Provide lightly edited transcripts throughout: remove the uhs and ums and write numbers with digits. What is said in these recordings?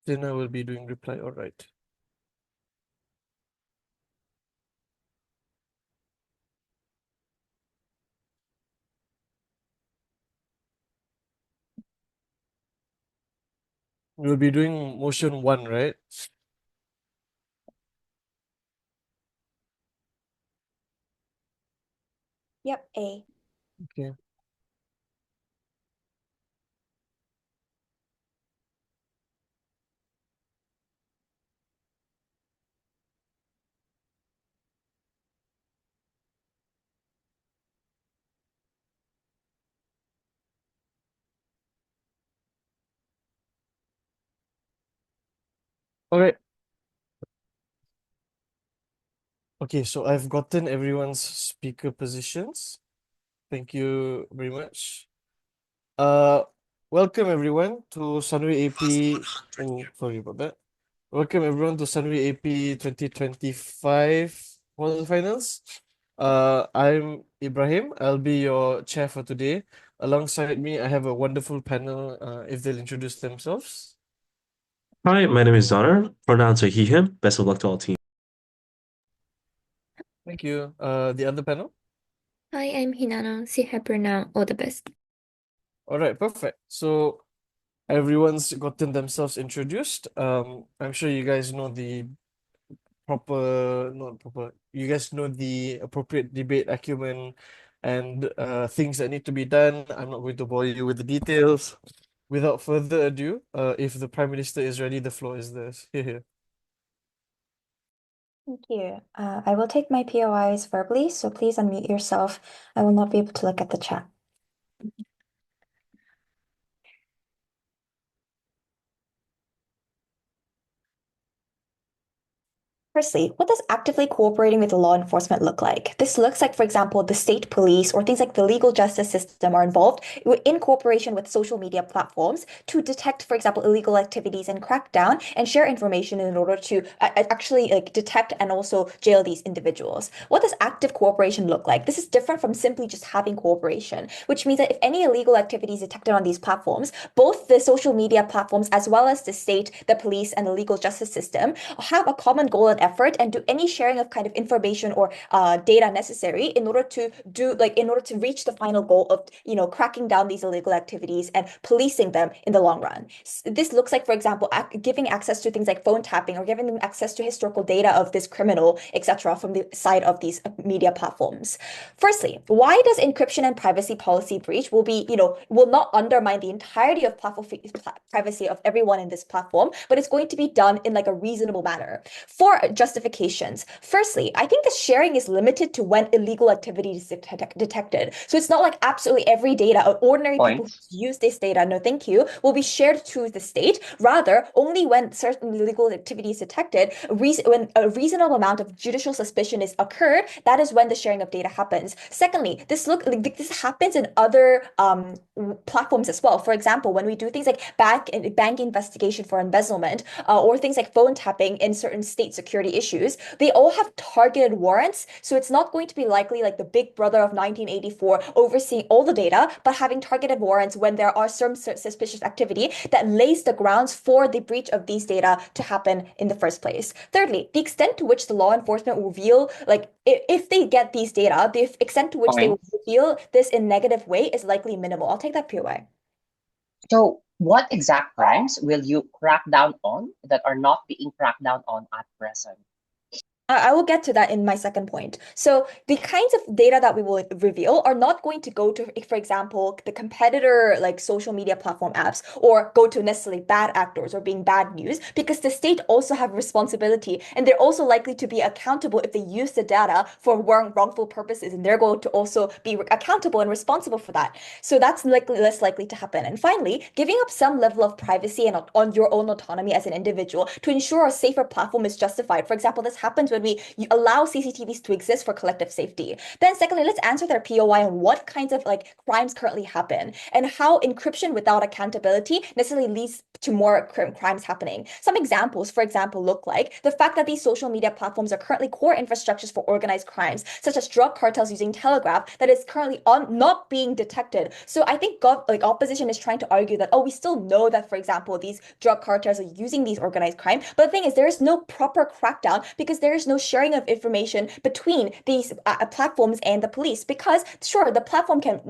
Then I will be doing reply, all right. We'll be doing motion one, right? Yep, A. Okay. All right. Okay, so I've gotten everyone's speaker positions. Thank you very much. Uh, Welcome everyone to Sunway AP. Oh, sorry about that. Welcome everyone to Sunway AP 2025 quarterfinals. I'm Ibrahim. I'll be your chair for today. Alongside me, I have a wonderful panel. If they'll introduce themselves. Hi, my name is Donner. Pronouns are he, him. Best of luck to all teams. Thank you. The other panel. Hi, I'm Hinana. See her pronoun. All the best. All right, perfect. So everyone's gotten themselves introduced. I'm sure you guys know the not proper. You guys know the appropriate debate acumen and things that need to be done. I'm not going to bore you with the details. Without further ado, if the Prime Minister is ready, the floor is theirs. Here. Thank you. I will take my POIs verbally, so please unmute yourself. I will not be able to look at the chat. Firstly, what does actively cooperating with law enforcement look like? This looks like, for example, the state police or things like the legal justice system are involved in cooperation with social media platforms to detect, for example, illegal activities and crack down and share information in order to actually like detect and also jail these individuals. What does active cooperation look like? This is different from simply just having cooperation, which means that if any illegal activity is detected on these platforms, both the social media platforms as well as the state, the police, and the legal justice system have a common goal and effort and do any sharing of kind of information or data necessary in order to reach the final goal of cracking down these illegal activities and policing them in the long run. This looks like, for example, giving access to things like phone tapping or giving them access to historical data of this criminal, etc., from the side of these media platforms. Firstly, why does encryption and privacy policy breach will not undermine the entirety of platform privacy of everyone in this platform, but it's going to be done in like a reasonable manner. For justifications, firstly, I think the sharing is limited to when illegal activity is detected. So it's not like absolutely every data, or ordinary people who use this data, no thank you, will be shared to the state. Rather, only when certain illegal activity is detected, when a reasonable amount of judicial suspicion is occurred, that is when the sharing of data happens. Secondly, this happens in other platforms as well. For example, when we do things like bank investigation for embezzlement, or things like phone tapping in certain state security issues, they all have targeted warrants. So it's not going to be likely like the big brother of 1984 overseeing all the data, but having targeted warrants when there are some suspicious activity that lays the grounds for the breach of these data to happen in the first place. Thirdly, the extent to which the law enforcement will reveal, like if they get these data, the extent to which they will reveal this in negative way is likely minimal. I'll take that POI. So, what exact crimes will you crack down on that are not being cracked down on at present? I will get to that in my second point. So the kinds of data that we will reveal are not going to go to, for example, the competitor like social media platform apps or go to necessarily bad actors or being bad news because the state also have responsibility and they're also likely to be accountable if they use the data for wrongful purposes and they're going to also be accountable and responsible for that. So that's likely less likely to happen. And finally, giving up some level of privacy and on your own autonomy as an individual to ensure a safer platform is justified. For example, this happens when we allow CCTVs to exist for collective safety. Then secondly, let's answer their POI on what kinds of like crimes currently happen and how encryption without accountability necessarily leads to more crimes happening. Some examples, for example, look like the fact that these social media platforms are currently core infrastructures for organized crimes, such as drug cartels using Telegraph, that is currently not being detected. So I think opposition is trying to argue that, oh, we still know that, for example, these drug cartels are using these organized crime. But the thing is, there is no proper crackdown because there is no sharing of information between these platforms and the police. Because sure, the platform can,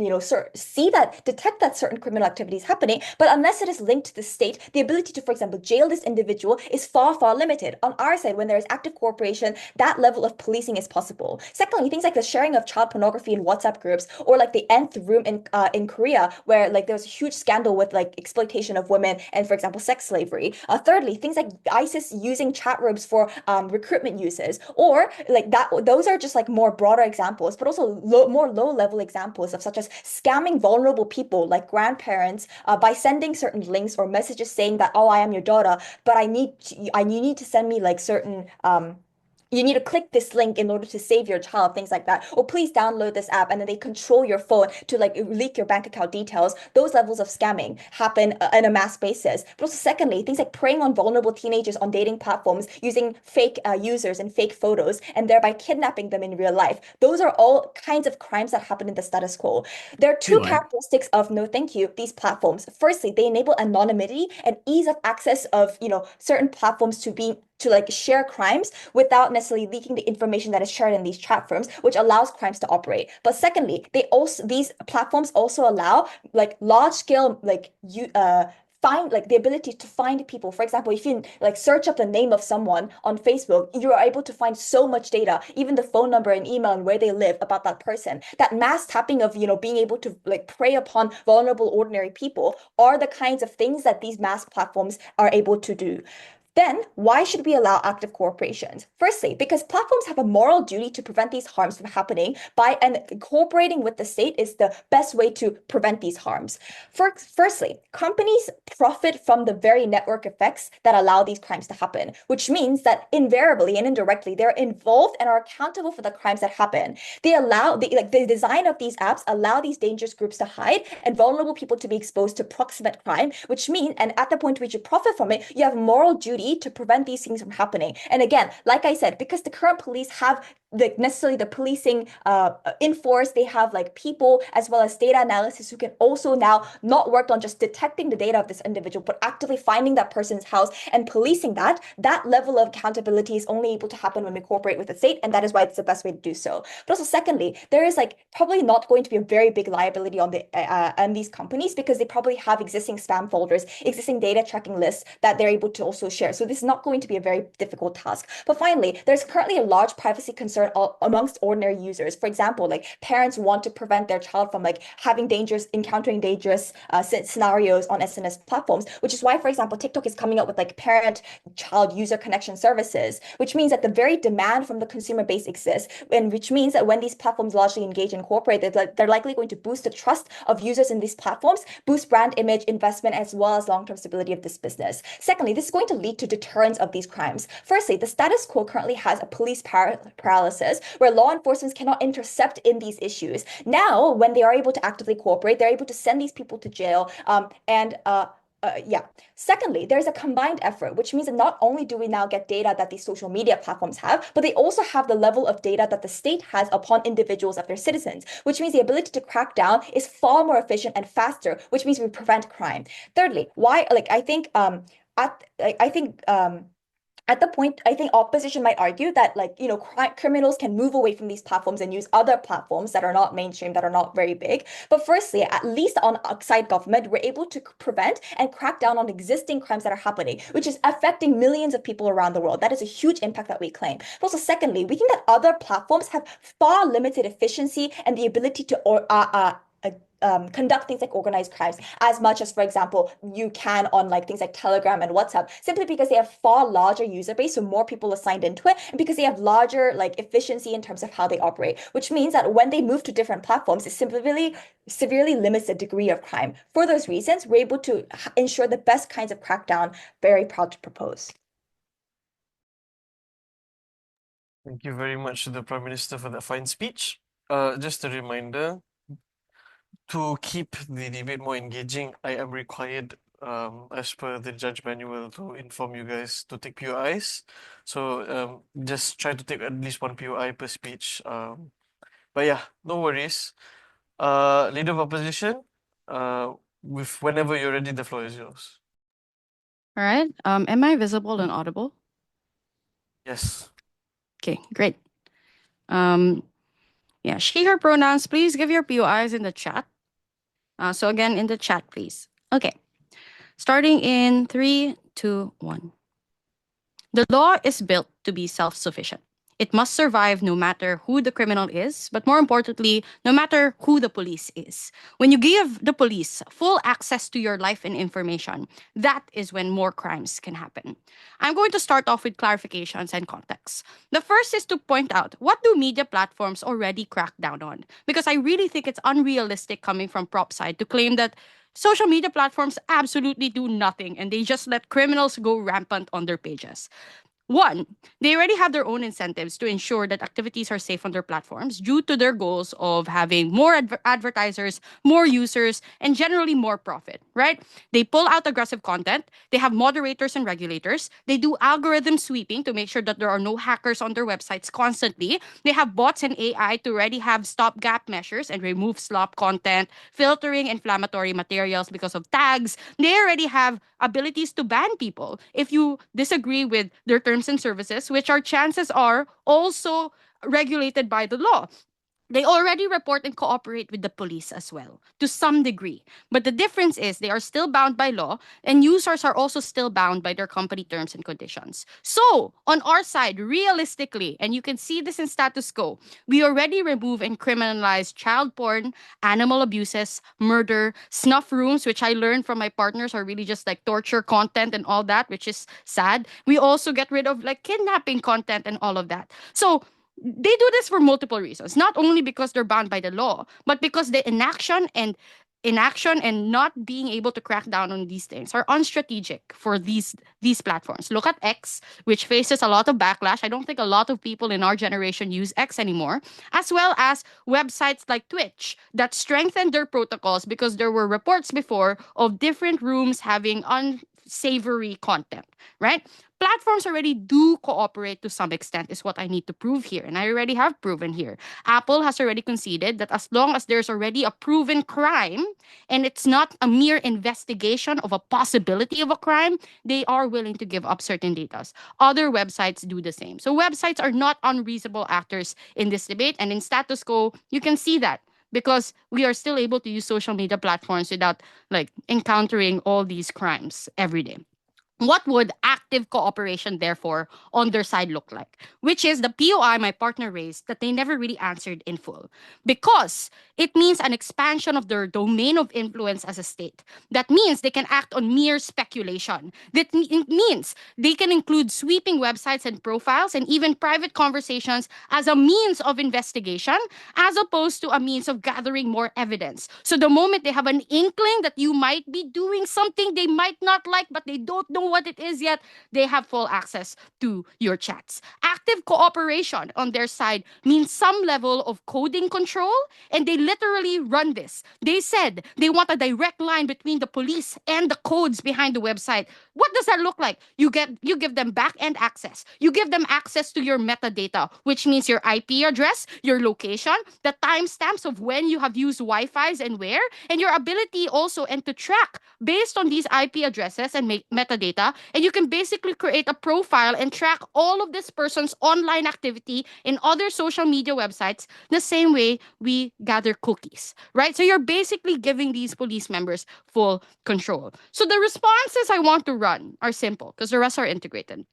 see that, detect that certain criminal activity is happening, but unless it is linked to the state, the ability to, for example, jail this individual is far, far limited. On our side, when there is active cooperation, that level of policing is possible. Secondly, things like the sharing of child pornography in WhatsApp groups, or like the nth room in Korea, where like there was a huge scandal with like exploitation of women and, for example, sex slavery. Thirdly, things like ISIS using chat rooms for recruitment uses, or like that. Those are just like more broader examples, but also more low-level examples of such as scamming vulnerable people like grandparents by sending certain links or messages saying that, oh, I am your daughter, but you need to send me like certain you need to click this link in order to save your child, things like that. Or please download this app, and then they control your phone to like leak your bank account details. Those levels of scamming happen on a mass basis. But also, secondly, things like preying on vulnerable teenagers on dating platforms using fake users and fake photos, and thereby kidnapping them in real life. Those are all kinds of crimes that happen in the status quo. There are two PY. characteristics of no thank you, these platforms. Firstly, they enable anonymity and ease of access of, certain platforms to like share crimes without necessarily leaking the information that is shared in these chat rooms, which allows crimes to operate. But secondly, these platforms also allow like large scale like you find like the ability to find people. For example, if you like search up the name of someone on Facebook, you are able to find so much data, even the phone number and email and where they live about that person. That mass tapping of, being able to like prey upon vulnerable ordinary people are the kinds of things that these mass platforms are able to do. Then, why should we allow active corporations? Firstly, because platforms have a moral duty to prevent these harms from happening and cooperating with the state is the best way to prevent these harms. Firstly, companies profit from the very network effects that allow these crimes to happen, which means that invariably and indirectly they're involved and are accountable for the crimes that happen. The design of these apps allow these dangerous groups to hide and vulnerable people to be exposed to proximate crime, which means, and at the point which you profit from it, you have moral duty to prevent these things from happening. And again, like I said, because the current police have necessarily the policing in force, they have like people as well as data analysis who can also now not work on just detecting the data of this individual, but actively finding that person's house and policing that level of accountability is only able to happen when we cooperate with the state, and that is why it's the best way to do so. But also, secondly, there is like probably not going to be a very big liability on these companies because they probably have existing spam folders, existing data tracking lists that they're able to also share. So this is not going to be a very difficult task. But finally, there's currently a large privacy concern amongst ordinary users. For example, like parents want to prevent their child from like encountering dangerous scenarios on SNS platforms, which is why, for example, TikTok is coming up with like parent-child user connection services, which means that the very demand from the consumer base exists, and which means that when these platforms largely engage and cooperate, they're likely going to boost the trust of users in these platforms, boost brand image, investment, as well as long-term stability of this business. Secondly, this is going to lead to deterrence of these crimes. Firstly, the status quo currently has a police paralysis where law enforcement cannot intercept in these issues. Now, when they are able to actively cooperate, they're able to send these people to jail. Yeah. Secondly, there's a combined effort, which means that not only do we now get data that these social media platforms have, but they also have the level of data that the state has upon individuals of their citizens, which means the ability to crack down is far more efficient and faster, which means we prevent crime. Thirdly, why, like, I think, I think, at the point, I think opposition might argue that like, criminals can move away from these platforms and use other platforms that are not mainstream, that are not very big. But firstly, at least on outside government, we're able to prevent and crack down on existing crimes that are happening, which is affecting millions of people around the world. That is a huge impact that we claim. But also, secondly, we think that other platforms have far limited efficiency and the ability to conduct things like organized crimes as much as, for example, you can on like things like Telegram and WhatsApp, simply because they have far larger user base, so more people are signed into it, and because they have larger like efficiency in terms of how they operate, which means that when they move to different platforms, it simply really severely limits the degree of crime. For those reasons, we're able to ensure the best kinds of crackdown. Very proud to propose. Thank you very much to the Prime Minister for that fine speech. Just a reminder, to keep the debate more engaging, I am required, as per the judge manual, to inform you guys to take PYIs. So just try to take at least one PYI per speech. But yeah, no worries. Leader of Opposition, with whenever you're ready, the floor is yours. All right. Am I visible and audible? Yes. Okay, great. Yeah, she, her pronouns. Please give your POIs in the chat. So again, in the chat, please. Okay. Starting in 3, 2, 1. The law is built to be self-sufficient. It must survive no matter who the criminal is, but more importantly, no matter who the police is. When you give the police full access to your life and information, that is when more crimes can happen. I'm going to start off with clarifications and context. The first is to point out, what do media platforms already crack down on? Because I really think it's unrealistic coming from prop side to claim that social media platforms absolutely do nothing and they just let criminals go rampant on their pages. One, they already have their own incentives to ensure that activities are safe on their platforms due to their goals of having more advertisers, more users, and generally more profit, right? They pull out aggressive content, they have moderators and regulators, they do algorithm sweeping to make sure that there are no hackers on their websites constantly, they have bots and AI to already have stopgap measures and remove slop content, filtering inflammatory materials because of tags, they already have abilities to ban people if you disagree with their terms and services, which are chances are also regulated by the law. They already report and cooperate with the police as well, to some degree. But the difference is they are still bound by law, and users are also still bound by their company terms and conditions. So, on our side, realistically, and you can see this in status quo, we already remove and criminalize child porn, animal abuses, murder, snuff rooms, which I learned from my partners are really just like torture content and all that, which is sad. We also get rid of like kidnapping content and all of that. So, they do this for multiple reasons, not only because they're bound by the law, but because the inaction and not being able to crack down on these things are unstrategic for these platforms. Look at X, which faces a lot of backlash. I don't think a lot of people in our generation use X anymore, as well as websites like Twitch that strengthened their protocols because there were reports before of different rooms having unsavory content, right? Platforms already do cooperate to some extent, is what I need to prove here. And I already have proven here. Apple has already conceded that as long as there's already a proven crime and it's not a mere investigation of a possibility of a crime, they are willing to give up certain data. Other websites do the same. So websites are not unreasonable actors in this debate. And in status quo, you can see that because we are still able to use social media platforms without like encountering all these crimes every day. What would active cooperation, therefore, on their side look like? Which is the POI my partner raised that they never really answered in full. Because it means an expansion of their domain of influence as a state. That means they can act on mere speculation. It means they can include sweeping websites and profiles and even private conversations as a means of investigation, as opposed to a means of gathering more evidence. So the moment they have an inkling that you might be doing something they might not like, but they don't know what it is yet, they have full access to your chats. Active cooperation on their side means some level of coding control, and they literally run this. They said they want a direct line between the police and the codes behind the website. What does that look like? You give them back-end access. You give them access to your metadata, which means your IP address, your location, the timestamps of when you have used Wi-Fi's and where, and your ability also and to track based on these IP addresses and metadata. And you can basically create a profile and track all of this person's online activity in other social media websites the same way we gather cookies, right? So you're basically giving these police members full control. So the responses I want to run are simple because the rest are integrated.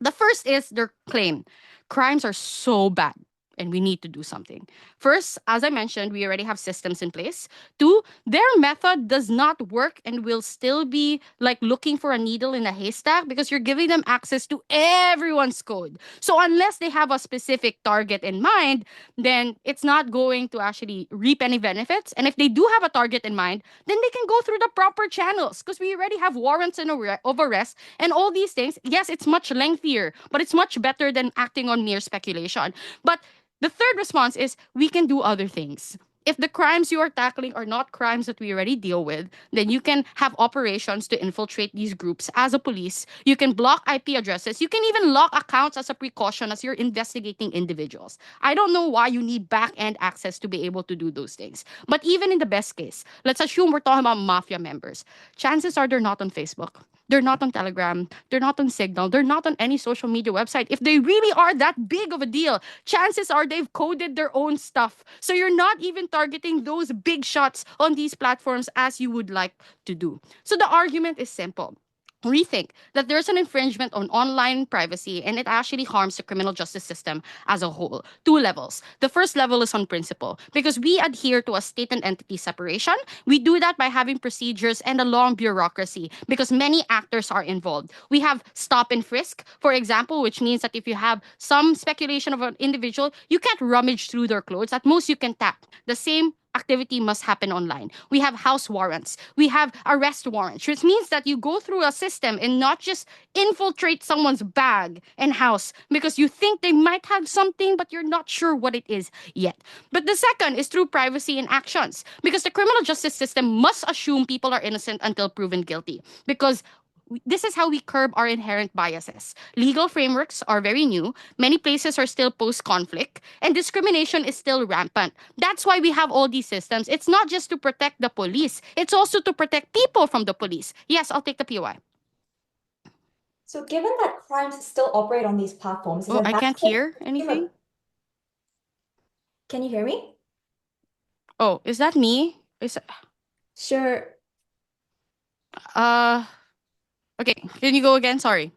The first is their claim crimes are so bad. and we need to do something. First, as I mentioned, we already have systems in place. Two, their method does not work and will still be like looking for a needle in a haystack because you're giving them access to everyone's code. So unless they have a specific target in mind, then it's not going to actually reap any benefits. And if they do have a target in mind, then they can go through the proper channels because we already have warrants of arrest and all these things. Yes, it's much lengthier, but it's much better than acting on mere speculation. But the third response is we can do other things. If the crimes you are tackling are not crimes that we already deal with, then you can have operations to infiltrate these groups as a police. You can block IP addresses. You can even lock accounts as a precaution as you're investigating individuals. I don't know why you need back end access to be able to do those things. But even in the best case, let's assume we're talking about mafia members. Chances are they're not on Facebook. They're not on Telegram. They're not on Signal. They're not on any social media website. If they really are that big of a deal, chances are they've coded their own stuff. So you're not even targeting those big shots on these platforms as you would like to do. So the argument is simple. We think that there's an infringement on online privacy and it actually harms the criminal justice system as a whole. Two levels. The first level is on principle because we adhere to a state and entity separation. We do that by having procedures and a long bureaucracy because many actors are involved. We have stop and frisk, for example, which means that if you have some speculation of an individual, you can't rummage through their clothes. At most, you can tap. The same activity must happen online. We have house warrants. We have arrest warrants, which means that you go through a system and not just infiltrate someone's bag and house because you think they might have something, but you're not sure what it is yet. But the second is through privacy in actions because the criminal justice system must assume people are innocent until proven guilty because this is how we curb our inherent biases. Legal frameworks are very new. Many places are still post conflict, and discrimination is still rampant. That's why we have all these systems. It's not just to protect the police, it's also to protect people from the police. Yes, I'll take the POI. So given that crimes still operate on these platforms, is Oh, a I can't massive hear anything. Can you hear me? Oh, is that me? Sure. Okay, can you go again? Sorry.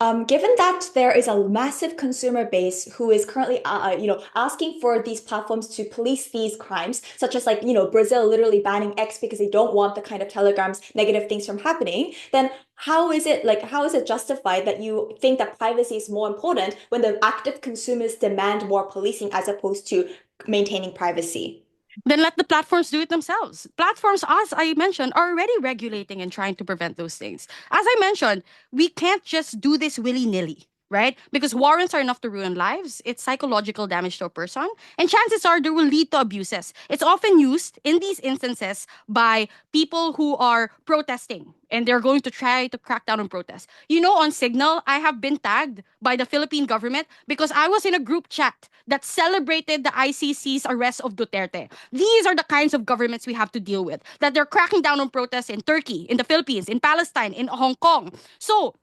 Given that there is a massive consumer base who is currently, asking for these platforms to police these crimes, such as Brazil literally banning X because they don't want the kind of telegrams, negative things from happening, then how is it justified that you think that privacy is more important when the active consumers demand more policing as opposed to maintaining privacy? Then let the platforms do it themselves. Platforms, as I mentioned, are already regulating and trying to prevent those things. As I mentioned, we can't just do this willy-nilly, right? Because warrants are enough to ruin lives. It's psychological damage to a person. And chances are there will lead to abuses. It's often used in these instances by people who are protesting and they're going to try to crack down on protests. On Signal, I have been tagged by the Philippine government because I was in a group chat that celebrated the ICC's arrest of Duterte. These are the kinds of governments we have to deal with. That they're cracking down on protests in Turkey, in the Philippines, in Palestine, in Hong Kong. So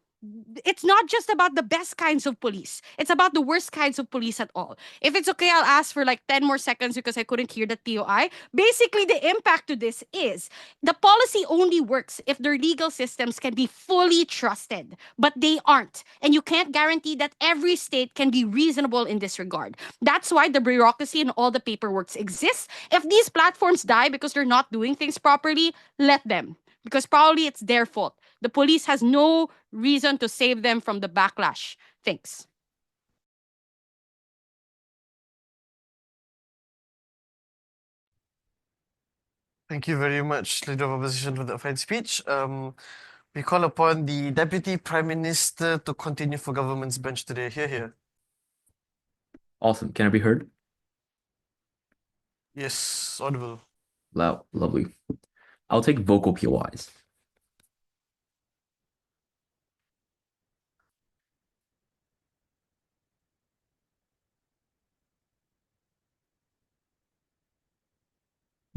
it's not just about the best kinds of police. It's about the worst kinds of police at all. If it's okay, I'll ask for like 10 more seconds because I couldn't hear the POI. Basically, the impact to this is the policy only works if their legal systems can be fully trusted, but they aren't. And you can't guarantee that every state can be reasonable in this regard. That's why the bureaucracy and all the paperwork exists. If these platforms die because they're not doing things properly, let them. Because probably it's their fault. The police has no reason to save them from the backlash. Thanks. Thank you very much, Leader of Opposition, for that fine speech. We call upon the Deputy Prime Minister to continue for government's bench today. Here. Awesome. Can I be heard? Yes, audible. Loud. Lovely. I'll take vocal POIs.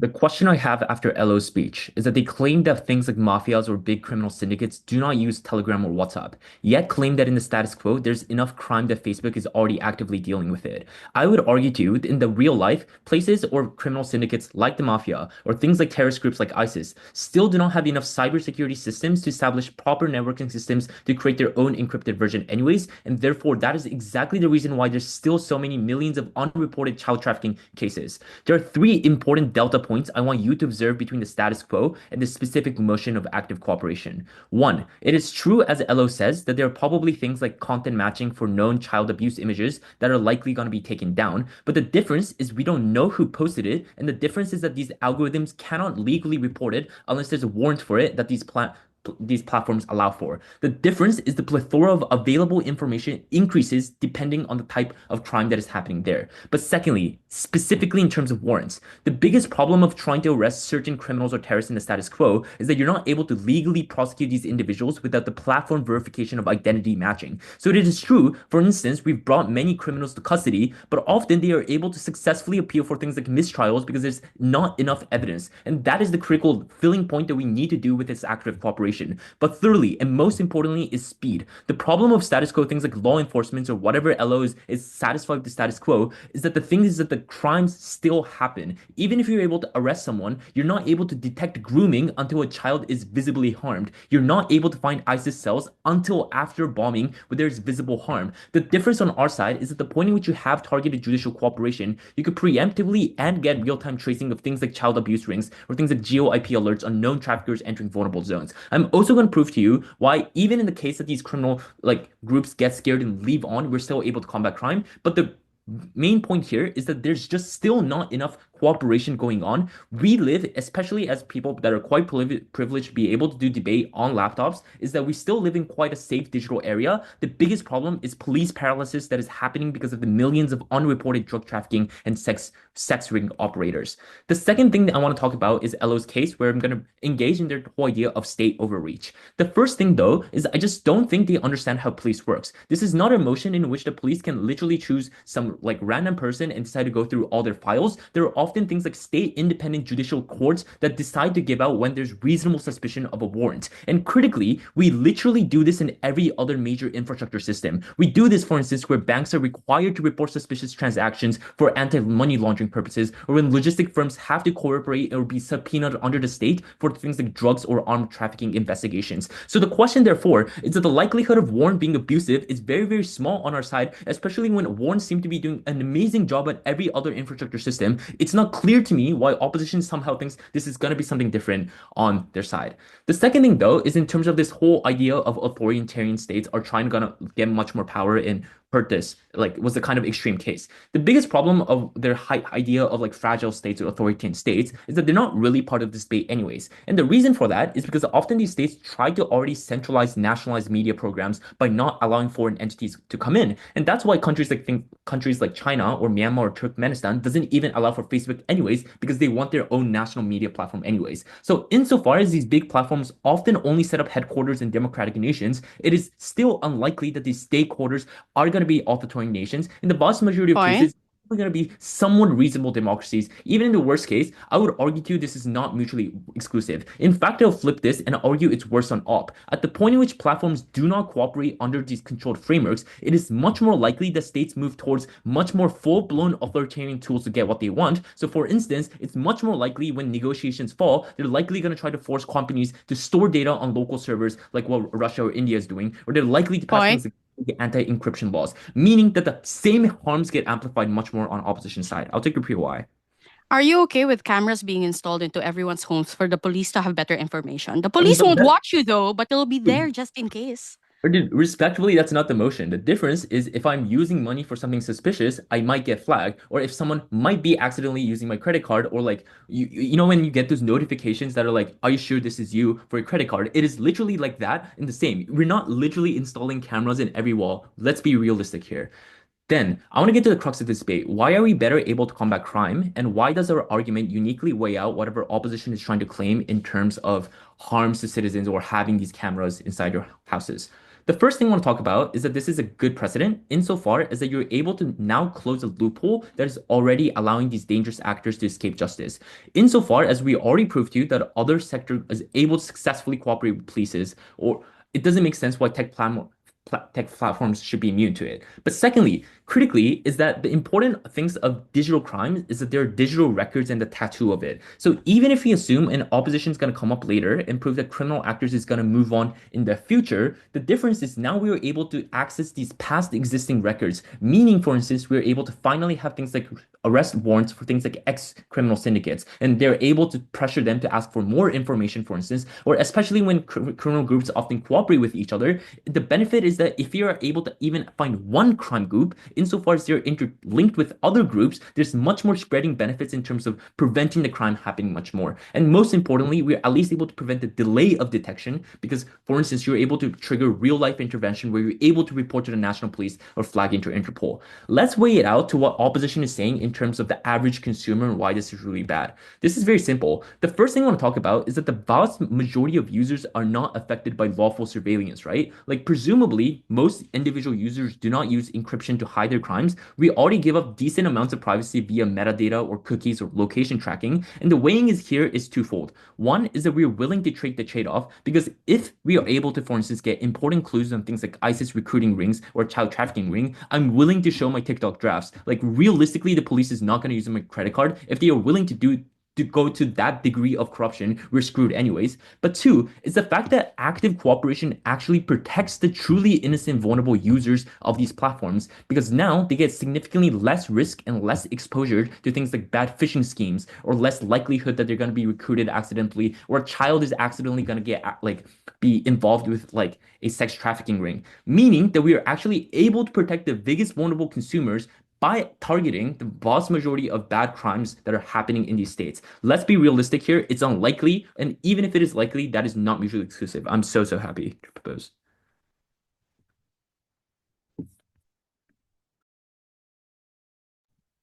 The question I have after Elo's speech is that they claim that things like mafias or big criminal syndicates do not use Telegram or WhatsApp, yet claim that in the status quo, there's enough crime that Facebook is already actively dealing with it. I would argue to you, in the real life, places or criminal syndicates like the mafia or things like terrorist groups like ISIS still do not have enough cybersecurity systems to establish proper networking systems to create their own encrypted version anyways, and therefore that is exactly the reason why there's still so many millions of unreported child trafficking cases. There are three important delta points I want you to observe between the status quo and the specific motion of active cooperation. One, it is true, as Elo says, that there are probably things like content matching for known child abuse images that are likely going to be taken down, but the difference is we don't know who posted it, and the difference is that these algorithms cannot legally report it unless there's a warrant for it that these platforms allow for. The difference is the plethora of available information increases depending on the type of crime that is happening there. But secondly, specifically in terms of warrants, the biggest problem of trying to arrest certain criminals or terrorists in the status quo is that you're not able to legally prosecute these individuals without the platform verification of identity matching. So it is true, for instance, we've brought many criminals to custody, but often they are able to successfully appeal for things like mistrials because there's not enough evidence. And that is the critical filling point that we need to do with this active cooperation. But thirdly, and most importantly, is speed. The problem of status quo, things like law enforcement or whatever LOs is satisfied with the status quo, is that the thing is that the crimes still happen. Even if you're able to arrest someone, you're not able to detect grooming until a child is visibly harmed. You're not able to find ISIS cells until after bombing where there's visible harm. The difference on our side is that the point in which you have targeted judicial cooperation, you could preemptively and get real-time tracing of things like child abuse rings or things like geo IP alerts on known traffickers entering vulnerable zones. I'm also going to prove to you why, even in the case that these criminal groups get scared and leave on, we're still able to combat crime. But the main point here is that there's just still not enough cooperation going on. We live, especially as people that are quite privileged to be able to do debate on laptops, is that we still live in quite a safe digital area. The biggest problem is police paralysis that is happening because of the millions of unreported drug trafficking and sex ring operators. The second thing that I want to talk about is Elo's case, where I'm going to engage in their whole idea of state overreach. The first thing, though, is I just don't think they understand how police works. This is not a motion in which the police can literally choose some random person and decide to go through all their files. There are often things like state independent judicial courts that decide to give out when there's reasonable suspicion of a warrant. And critically, we literally do this in every other major infrastructure system. We do this, for instance, where banks are required to report suspicious transactions for anti-money laundering purposes, or when logistic firms have to cooperate or be subpoenaed under the state for things like drugs or armed trafficking investigations. So the question, therefore, is that the likelihood of warrant being abusive is very, very small on our side, especially when warrants seem to be doing an amazing job at every other infrastructure system. It's not clear to me why opposition somehow thinks this is going to be something different on their side. The second thing, though, is in terms of this whole idea of authoritarian states are trying to get much more power and hurt this, was the kind of extreme case. The biggest problem of their idea of fragile states or authoritarian states is that they're not really part of this debate anyways. And the reason for that is because often these states try to already centralize nationalized media programs by not allowing foreign entities to come in. And that's why countries like China or Myanmar or Turkmenistan doesn't even allow for Facebook anyways, because they want their own national media platform anyways. So insofar as these big platforms often only set up headquarters in democratic nations, it is still unlikely that these stakeholders are going to be authoritarian nations. In the vast majority of cases, we're going to be somewhat reasonable democracies. Even in the worst case, I would argue to you this is not mutually exclusive. In fact, I'll flip this and argue it's worse on op. At the point in which platforms do not cooperate under these controlled frameworks, it is much more likely that states move towards much more full-blown authoritarian tools to get what they want. So for instance, it's much more likely when negotiations fall, they're likely going to try to force companies to store data on local servers like what Russia or India is doing, or they're likely to pass things like the anti-encryption laws, meaning that the same harms get amplified much more on opposition side. I'll take your POI. Are you okay with cameras being installed into everyone's homes for the police to have better information? The police won't watch you though, but they'll be there just in case. Respectively, that's not the motion. The difference is if I'm using money for something suspicious, I might get flagged, or if someone might be accidentally using my credit card, or you know when you get those notifications that are like, are you sure this is you for your credit card? It is literally like that in the same. We're not literally installing cameras in every wall. Let's be realistic here. Then, I want to get to the crux of this debate. Why are we better able to combat crime? And why does our argument uniquely weigh out whatever opposition is trying to claim in terms of harms to citizens or having these cameras inside your houses? The first thing I want to talk about is that this is a good precedent insofar as that you're able to now close a loophole that is already allowing these dangerous actors to escape justice. Insofar as we already proved to you that other sector is able to successfully cooperate with polices, or it doesn't make sense why tech platforms should be immune to it. But secondly, critically, is that the important things of digital crime is that there are digital records and the tattoo of it. So even if we assume an opposition is going to come up later and prove that criminal actors is going to move on in the future, the difference is now we are able to access these past existing records. Meaning, for instance, we are able to finally have things like arrest warrants for things like ex-criminal syndicates, and they're able to pressure them to ask for more information, for instance, or especially when criminal groups often cooperate with each other. The benefit is that if you are able to even find one crime group, insofar as they're interlinked with other groups, there's much more spreading benefits in terms of preventing the crime happening much more. And most importantly, we're at least able to prevent the delay of detection because, for instance, you're able to trigger real life intervention where you're able to report to the national police or flag into Interpol. Let's weigh it out to what opposition is saying in terms of the average consumer and why this is really bad. This is very simple. The first thing I want to talk about is that the vast majority of users are not affected by lawful surveillance, right? Like, presumably, most individual users do not use encryption to hide their crimes. We already give up decent amounts of privacy via metadata or cookies or location tracking. And the weighing is here is twofold. One is that we're willing to take the trade-off because if we are able to, for instance, get important clues on things like ISIS recruiting rings or child trafficking ring, I'm willing to show my TikTok drafts. Like, realistically, the police is not going to use my credit card. If they are willing to go to that degree of corruption, we're screwed anyways. But two, is the fact that active cooperation actually protects the truly innocent, vulnerable users of these platforms because now they get significantly less risk and less exposure to things like bad phishing schemes or less likelihood that they're going to be recruited accidentally or a child is accidentally going to get be involved with like a sex trafficking ring, meaning that we are actually able to protect the biggest vulnerable consumers by targeting the vast majority of bad crimes that are happening in these states. Let's be realistic here. It's unlikely, and even if it is likely, that is not mutually exclusive. I'm so happy to propose.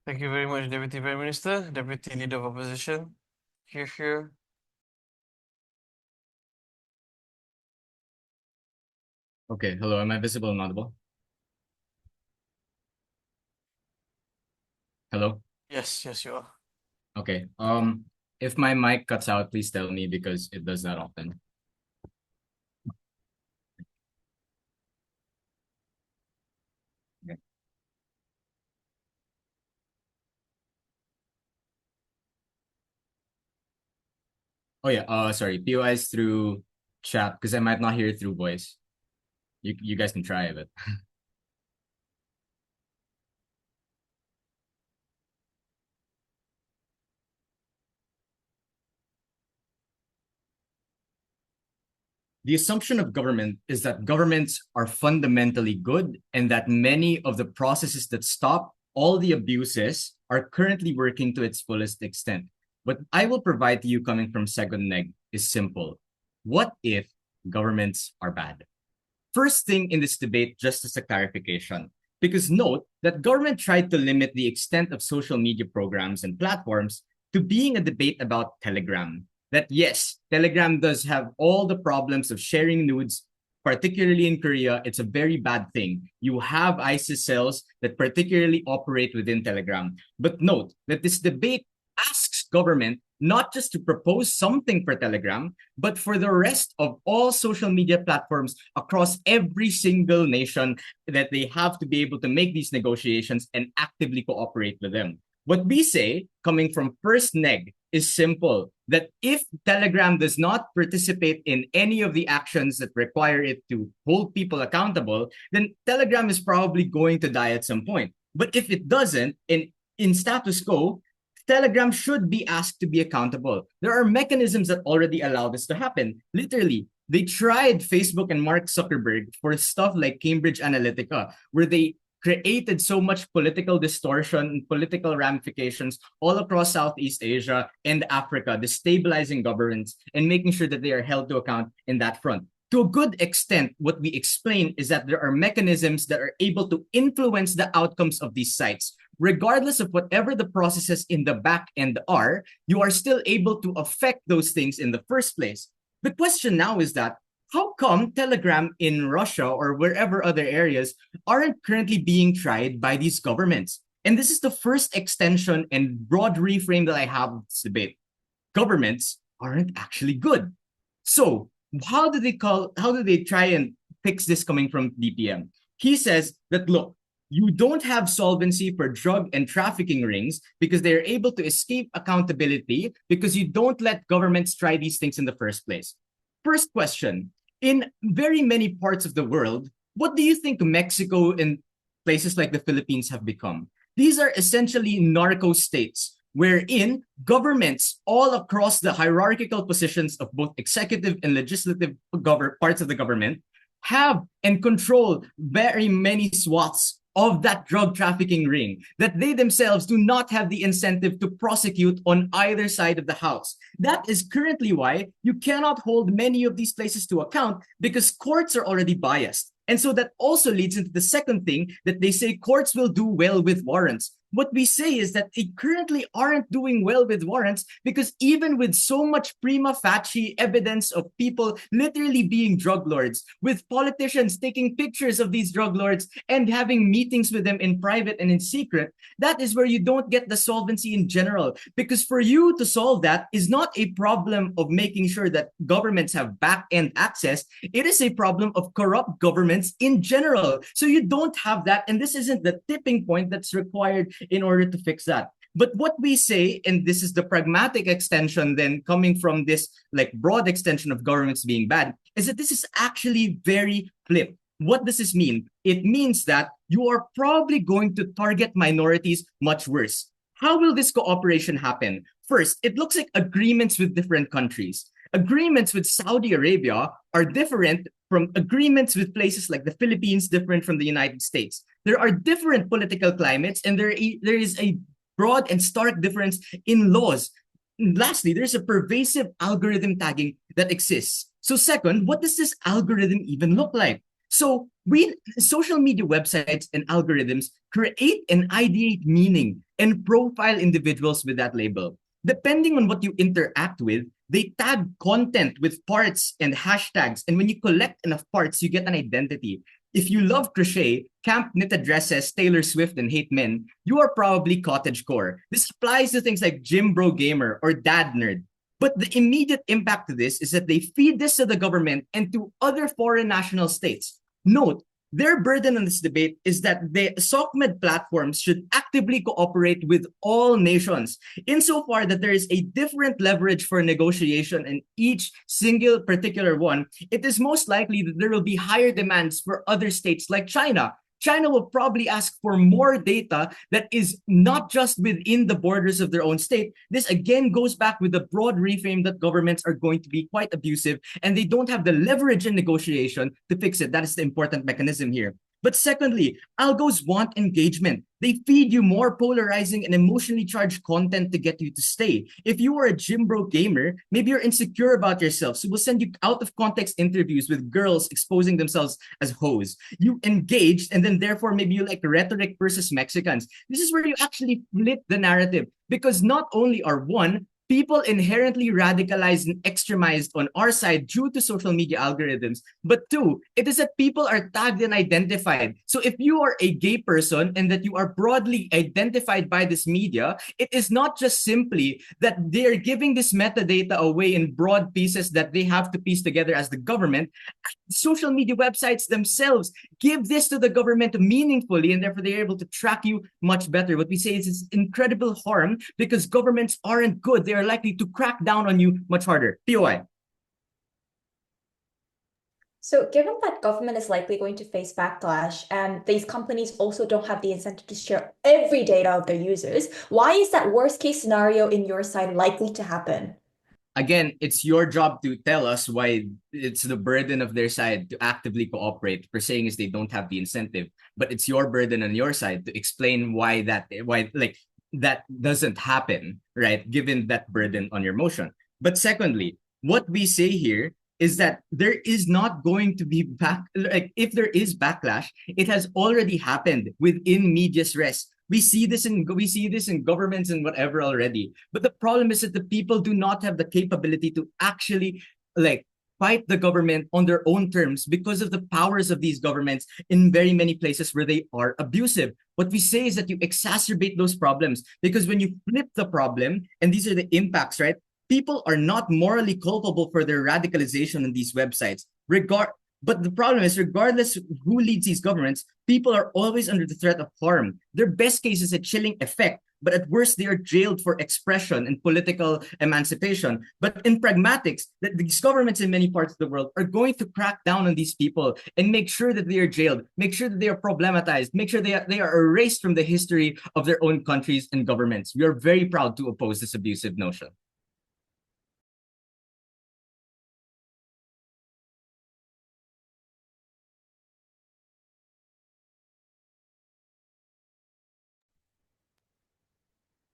Thank you very much, Deputy Prime Minister, Deputy Leader of Opposition. Here. Okay, hello, am I visible and audible? Hello? Yes, you are. Okay. If my mic cuts out, please tell me because it does that often. Okay. Oh yeah, sorry. POI is through chat because I might not hear it through voice. You guys can try it. The assumption of government is that governments are fundamentally good and that many of the processes that stop all the abuses are currently working to its fullest extent. What I will provide to you coming from Second Neg is simple. What if governments are bad? First thing in this debate, just as a clarification, because note that government tried to limit the extent of social media programs and platforms to being a debate about Telegram. That yes, Telegram does have all the problems of sharing nudes, particularly in Korea. It's a very bad thing. You have ISIS cells that particularly operate within Telegram. But note that this debate asks government not just to propose something for Telegram, but for the rest of all social media platforms across every single nation that they have to be able to make these negotiations and actively cooperate with them. What we say, coming from First Neg, is simple, that if Telegram does not participate in any of the actions that require it to hold people accountable, then Telegram is probably going to die at some point. But if it doesn't, in status quo, Telegram should be asked to be accountable. There are mechanisms that already allow this to happen. Literally, they tried Facebook and Mark Zuckerberg for stuff like Cambridge Analytica, where they created so much political distortion and political ramifications all across Southeast Asia and Africa, destabilizing governments and making sure that they are held to account in that front. To a good extent, what we explain is that there are mechanisms that are able to influence the outcomes of these sites. Regardless of whatever the processes in the back end are, you are still able to affect those things in the first place. The question now is that how come Telegram in Russia or wherever other areas aren't currently being tried by these governments? And this is the first extension and broad reframe that I have of this debate. Governments aren't actually good. So how do they try and fix this coming from DPM? He says that, look, you don't have solvency for drug and trafficking rings because they're able to escape accountability because you don't let governments try these things in the first place. First question, in very many parts of the world, what do you think Mexico and places like the Philippines have become? These are essentially narco states wherein governments all across the hierarchical positions of both executive and legislative parts of the government have and control very many swaths of that drug trafficking ring that they themselves do not have the incentive to prosecute on either side of the house. That is currently why you cannot hold many of these places to account because courts are already biased. And so that also leads into the second thing that they say courts will do well with warrants. What we say is that they currently aren't doing well with warrants because even with so much prima facie evidence of people literally being drug lords, with politicians taking pictures of these drug lords and having meetings with them in private and in secret, that is where you don't get the solvency in general. Because for you to solve that is not a problem of making sure that governments have back-end access. It is a problem of corrupt governments in general. So you don't have that. And this isn't the tipping point that's required in order to fix that. But what we say, and this is the pragmatic extension then coming from this like broad extension of governments being bad, is that this is actually very flipped. What does this mean? It means that you are probably going to target minorities much worse. How will this cooperation happen? First, it looks like agreements with different countries. Agreements with Saudi Arabia are different from agreements with places like the Philippines, different from the United States. There are different political climates, and there is a broad and stark difference in laws. And lastly, there's a pervasive algorithm tagging that exists. So second, what does this algorithm even look like? So social media websites and algorithms create and ideate meaning and profile individuals with that label. Depending on what you interact with, they tag content with parts and hashtags. And when you collect enough parts, you get an identity. If you love crochet, camp knitted dresses, Taylor Swift, and hate men, you are probably cottagecore. This applies to things like gym bro gamer or dad nerd. But the immediate impact to this is that they feed this to the government and to other foreign national states. Note, their burden on this debate is that the SOCMED platforms should actively cooperate with all nations, insofar that there is a different leverage for negotiation in each single particular one. It is most likely that there will be higher demands for other states like China. China will probably ask for more data that is not just within the borders of their own state. This again goes back with the broad reframe that governments are going to be quite abusive and they don't have the leverage in negotiation to fix it. That is the important mechanism here. But secondly, algos want engagement. They feed you more polarizing and emotionally charged content to get you to stay. If you are a gym bro gamer, maybe you're insecure about yourself, so we'll send you out of context interviews with girls exposing themselves as hoes. You engaged, and then therefore maybe you like rhetoric versus Mexicans. This is where you actually flip the narrative because not only are one, people inherently radicalized and extremized on our side due to social media algorithms. But two, it is that people are tagged and identified. So if you are a gay person and that you are broadly identified by this media, it is not just simply that they're giving this metadata away in broad pieces that they have to piece together as the government. Social media websites themselves give this to the government meaningfully, and therefore they're able to track you much better. What we say is it's incredible harm because governments aren't good. They are likely to crack down on you much harder. POI. So given that government is likely going to face backlash and these companies also don't have the incentive to share every data of their users, why is that worst case scenario in your side likely to happen? Again, it's your job to tell us why it's the burden of their side to actively cooperate. What we're saying is they don't have the incentive, but it's your burden on your side to explain why that doesn't happen, right? Given that burden on your motion. But secondly, what we say here is that there is not going to be if there is backlash, it has already happened within medias res. We see this in governments and whatever already. But the problem is that the people do not have the capability to actually fight the government on their own terms because of the powers of these governments in very many places where they are abusive. What we say is that you exacerbate those problems because when you flip the problem, and these are the impacts, right? People are not morally culpable for their radicalization on these websites. But the problem is, regardless who leads these governments, people are always under the threat of harm. Their best case is a chilling effect, but at worst, they are jailed for expression and political emancipation. But in pragmatics, these governments in many parts of the world are going to crack down on these people and make sure that they are jailed, make sure that they are problematized, make sure they are erased from the history of their own countries and governments. We are very proud to oppose this abusive notion.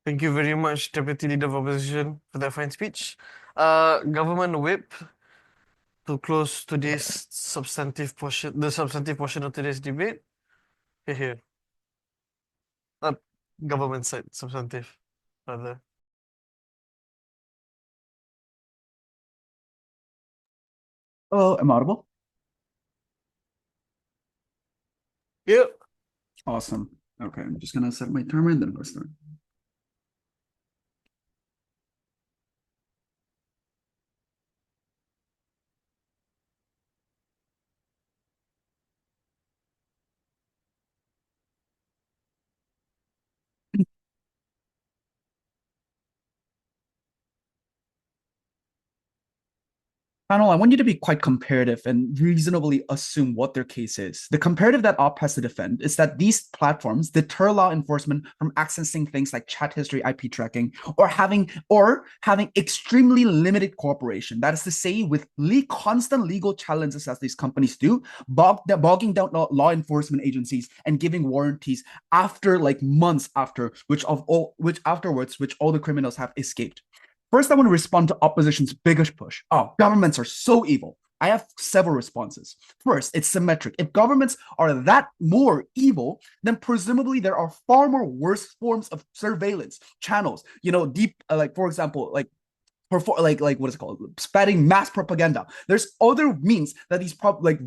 Thank you very much, Deputy Leader of Opposition, for that fine speech. Government whip to close today's substantive portion, the substantive portion of today's debate. Here. Not government side, substantive, rather. Hello, am I audible? Yep. Awesome. Okay, I'm just gonna set my timer and then we'll start. Panel, I want you to be quite comparative and reasonably assume what their case is. The comparative that OP has to defend is that these platforms deter law enforcement from accessing things like chat history, IP tracking, or having extremely limited cooperation. That is to say, with constant legal challenges as these companies do, bogging down law enforcement agencies and giving warranties after months after, which all the criminals have escaped. First, I want to respond to opposition's biggest push. Oh, governments are so evil. I have several responses. First, it's symmetric. If governments are that more evil, then presumably there are far more worse forms of surveillance channels. For example, what is it called? Spreading mass propaganda. There's other means that these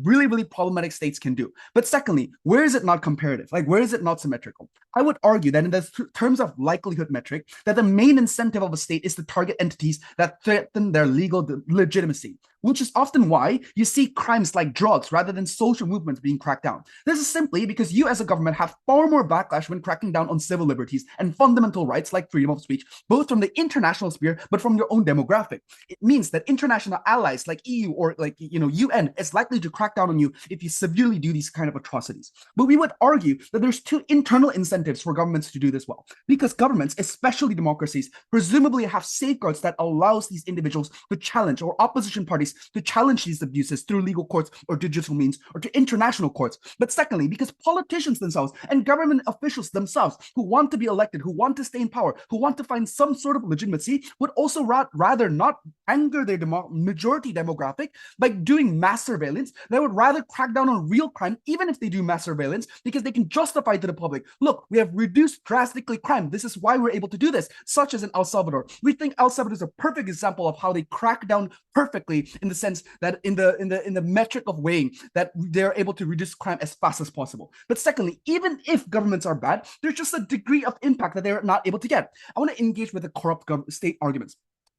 really problematic states can do. But secondly, where is it not comparative? Where is it not symmetrical? I would argue that in the terms of likelihood metric, that the main incentive of a state is to target entities that threaten their legal legitimacy, which is often why you see crimes like drugs rather than social movements being cracked down. This is simply because you as a government have far more backlash when cracking down on civil liberties and fundamental rights like freedom of speech, both from the international sphere, but from your own demographic. It means that international allies like EU or UN is likely to crack down on you if you severely do these kind of atrocities. But we would argue that there's two internal incentives for governments to do this well, because governments, especially democracies, presumably have safeguards that allows these individuals to challenge, or opposition parties to challenge these abuses through legal courts or digital means or to international courts. But secondly, because politicians themselves and government officials themselves who want to be elected, who want to stay in power, who want to find some sort of legitimacy, would also rather not anger their majority demographic by doing mass surveillance. They would rather crack down on real crime, even if they do mass surveillance, because they can justify to the public, look, we have reduced drastically crime. This is why we're able to do this, such as in El Salvador. We think El Salvador is a perfect example of how they crack down perfectly in the sense that in the metric of weighing that they're able to reduce crime as fast as possible. But secondly, even if governments are bad, there's just a degree of impact that they're not able to get. I want to engage with the corrupt state arguments.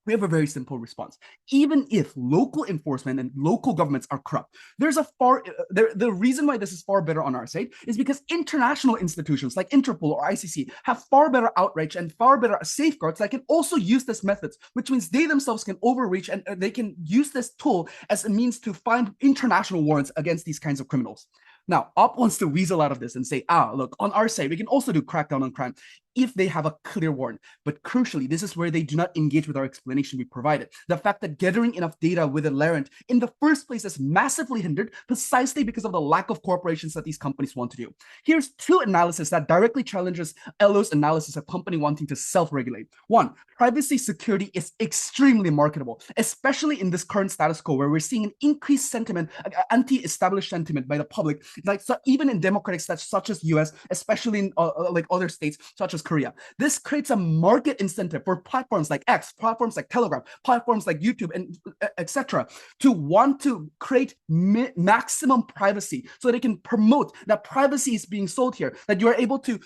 We have a very simple response. Even if local enforcement and local governments are corrupt, the reason why this is far better on our side is because international institutions like Interpol or ICC have far better outreach and far better safeguards that can also use this methods, which means they themselves can overreach and they can use this tool as a means to find international warrants against these kinds of criminals. Now, OP wants to weasel out of this and say, look, on our side, we can also do crackdown on crime if they have a clear warrant. But crucially, this is where they do not engage with our explanation we provided. The fact that gathering enough data with a warrant in the first place is massively hindered precisely because of the lack of corporations that these companies want to do. Here's two analysis that directly challenges LO's analysis of company wanting to self-regulate. One, privacy security is extremely marketable, especially in this current status quo where we're seeing an increased sentiment, anti-established sentiment by the public, so even in democratic states such as US, especially in other states such as versus Korea. This creates a market incentive for platforms like X, platforms like Telegram, platforms like YouTube, and etc. to want to create maximum privacy so they can promote that privacy is being sold here, that you are able to,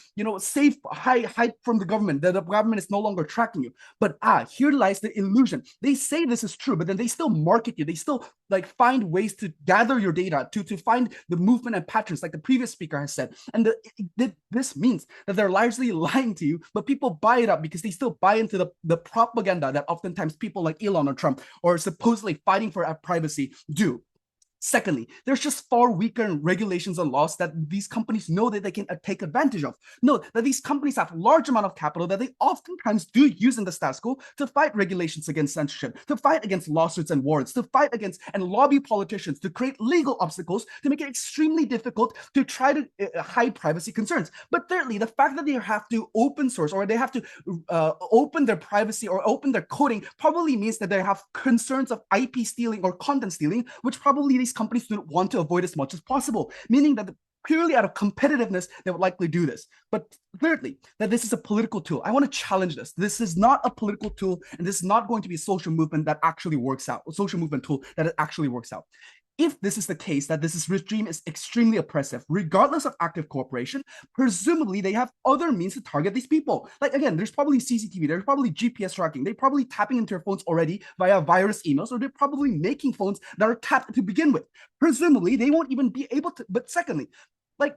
hide from the government, that the government is no longer tracking you. But here lies the illusion. They say this is true, but then they still market you. They still find ways to gather your data, to find the movement and patterns, like the previous speaker has said. And this means that they're largely lying to you, but people buy it up because they still buy into the propaganda that oftentimes people like Elon or Trump or supposedly fighting for privacy do. Secondly, there's just far weaker regulations and laws that these companies know that they can take advantage of. Note that these companies have large amount of capital that they oftentimes do use in the status quo to fight regulations against censorship, to fight against lawsuits and warrants, to fight against and lobby politicians, to create legal obstacles to make it extremely difficult to try to hide privacy concerns. But thirdly, the fact that they have to open source or they have to open their privacy or open their coding probably means that they have concerns of IP stealing or content stealing, which probably these companies do want to avoid as much as possible, meaning that purely out of competitiveness, they would likely do this. But thirdly, that this is a political tool. I want to challenge this. This is not a political tool, and this is not going to be a social movement that actually works out, a social movement tool that it actually works out. If this is the case, that this regime is extremely oppressive, regardless of active cooperation, presumably they have other means to target these people. Like, again, there's probably CCTV, there's probably GPS tracking, they're probably tapping into your phones already via virus emails, or they're probably making phones that are tapped to begin with. Presumably, they won't even be able to, but secondly,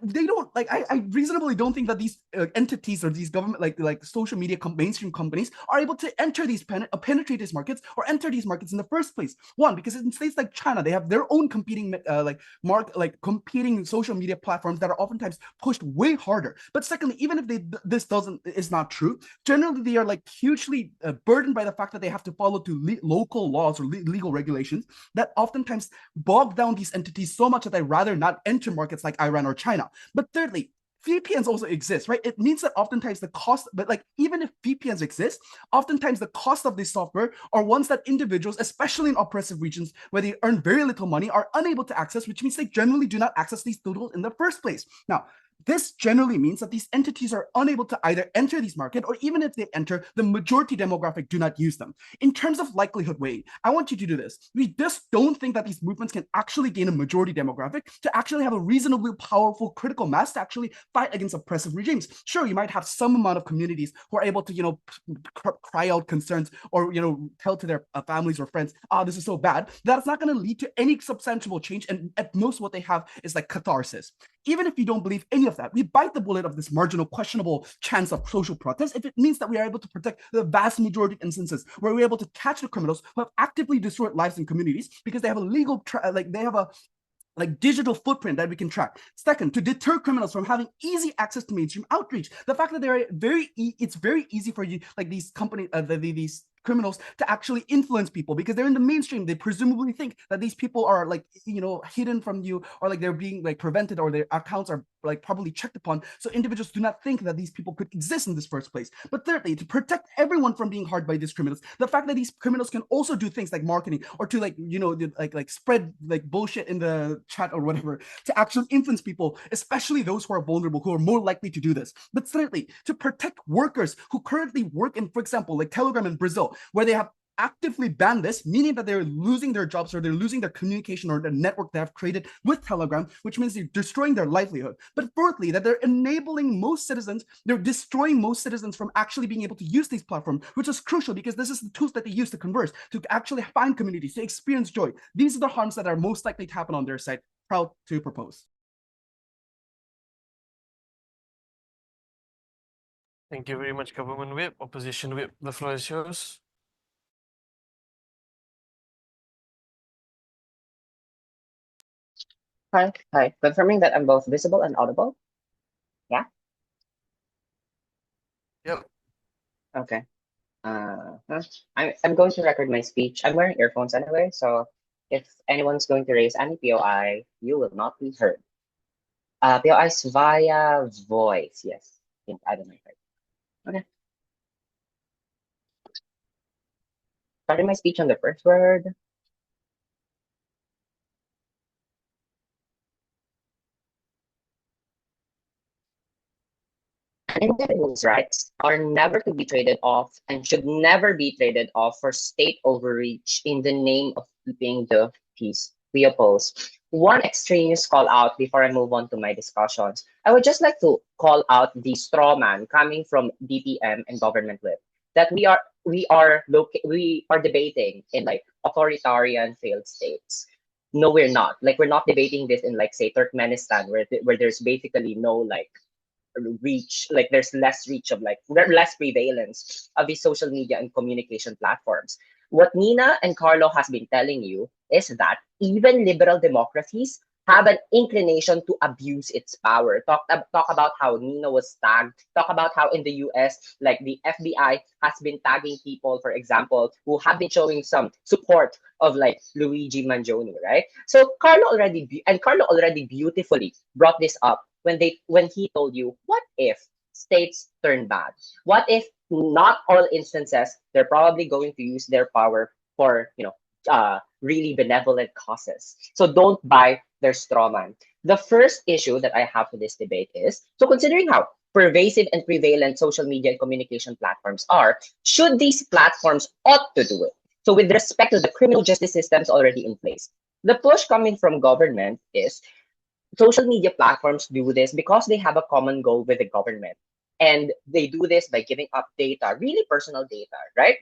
they don't I reasonably don't think that these entities or these government like social media mainstream companies are able to enter these penetrate these markets or enter these markets in the first place. One, because in states like China, they have their own competing competing social media platforms that are oftentimes pushed way harder. But secondly, even if this is not true, generally they are hugely burdened by the fact that they have to follow to local laws or legal regulations that oftentimes bog down these entities so much that they rather not enter markets like Iran or China. But thirdly, VPNs also exist, right? It means that oftentimes the cost, but even if VPNs exist, oftentimes the cost of this software are ones that individuals, especially in oppressive regions where they earn very little money, are unable to access, which means they generally do not access these tools in the first place. Now, this generally means that these entities are unable to either enter these markets, or even if they enter, the majority demographic do not use them. In terms of likelihood weighing, I want you to do this. We just don't think that these movements can actually gain a majority demographic to actually have a reasonably powerful critical mass to actually fight against oppressive regimes. Sure, you might have some amount of communities who are able to, cry out concerns or, tell to their families or friends, this is so bad. That's not going to lead to any substantial change. And at most, what they have is catharsis. Even if you don't believe any of that, we bite the bullet of this marginal, questionable chance of social protest if it means that we are able to protect the vast majority of instances where we're able to catch the criminals who have actively destroyed lives in communities because they have a legal, they have a digital footprint that we can track. Second, to deter criminals from having easy access to mainstream outreach. The fact that it's very easy for you, these companies, these criminals to actually influence people because they're in the mainstream. They presumably think that these people are hidden from you, or they're being prevented, or their accounts are probably checked upon. So individuals do not think that these people could exist in this first place. But thirdly, to protect everyone from being harmed by these criminals, the fact that these criminals can also do things like marketing or to spread bullshit in the chat or whatever to actually influence people, especially those who are vulnerable, who are more likely to do this. But thirdly, to protect workers who currently work in, for example, Telegram in Brazil, where they have actively banned this, meaning that they're losing their jobs or they're losing their communication or the network they have created with Telegram, which means they're destroying their livelihood. But fourthly, that they're enabling most citizens, they're destroying most citizens from actually being able to use these platforms, which is crucial because this is the tools that they use to converse, to actually find communities, to experience joy. These are the harms that are most likely to happen on their side. Proud to propose. Thank you very much, Government Whip. Opposition Whip, the floor is yours. Hi. Confirming that I'm both visible and audible. Yeah? Yep. Okay. I'm going to record my speech. I'm wearing earphones anyway, so if anyone's going to raise any POI, you will not be heard. POIs via voice, yes. I don't know. Okay. Starting my speech on the first word. An individual people's rights are never to be traded off and should never be traded off for state overreach in the name of keeping the peace. We oppose. One extraneous call out before I move on to my discussions. I would just like to call out the straw man coming from DPM and government whip that we are debating in like authoritarian failed states. No, we're not. Like we're not debating this in like say Turkmenistan where there's basically no like reach, like there's less reach of like less prevalence of these social media and communication platforms. What Nina and Carlo has been telling you is that even liberal democracies have an inclination to abuse its power. Talk about how Nina was tagged. Talk about how in the US, like the FBI has been tagging people, for example, who have been showing some support of like Luigi Mangione, right? So Carlo already beautifully brought this up when he told you, what if states turn bad? What if not all instances they're probably going to use their power for really benevolent causes? So don't buy their straw man. The first issue that I have for this debate is, so considering how pervasive and prevalent social media and communication platforms are, should these platforms ought to do it? So with respect to the criminal justice systems already in place, the push coming from government is social media platforms do this because they have a common goal with the government. And they do this by giving up data, really personal data, right?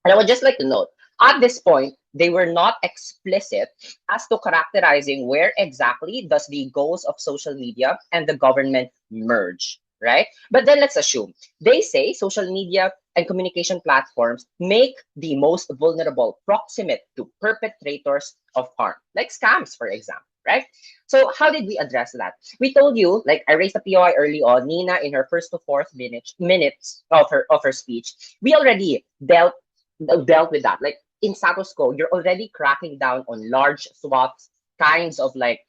And I would just like to note, at this point, they were not explicit as to characterizing where exactly does the goals of social media and the government merge, right? But then let's assume they say social media and communication platforms make the most vulnerable proximate to perpetrators of harm, like scams, for example, right? So how did we address that? We told you, like I raised the POI early on, Nina in her first to fourth minutes of her speech, we already dealt with that. Like in status quo, you're already cracking down on large swaths, kinds of like